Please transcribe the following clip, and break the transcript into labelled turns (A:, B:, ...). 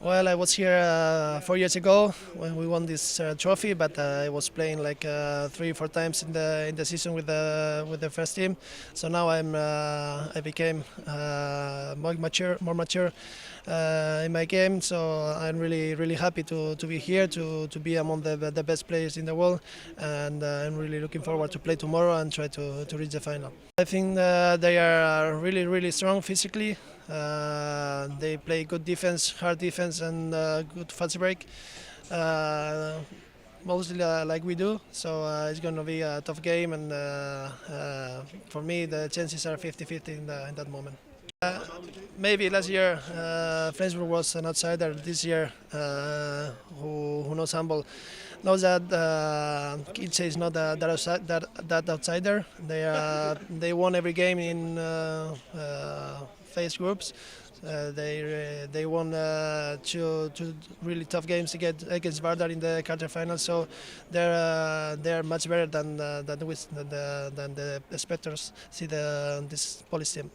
A: Well, I was here 4 years ago when we won this trophy, but I was playing like 3 or 4 times in the season with the first team. So now I became more mature in my game. So I'm really happy to be here to be among the best players in the world, and I'm really looking forward to play tomorrow and try to reach the final. I think they are really strong physically. They play good defense, hard defense, and good fast break. Uh, Mostly like we do, so it's going to be a tough game, and for me the chances are 50-50 in that moment. Maybe last year Flensburg was an outsider. This year, who knows handball knows that Kielce is not that outsider. They won every game in phase groups. They won two really tough games against Vardar in the quarterfinals. So they're much better than the spectators see this Polish team.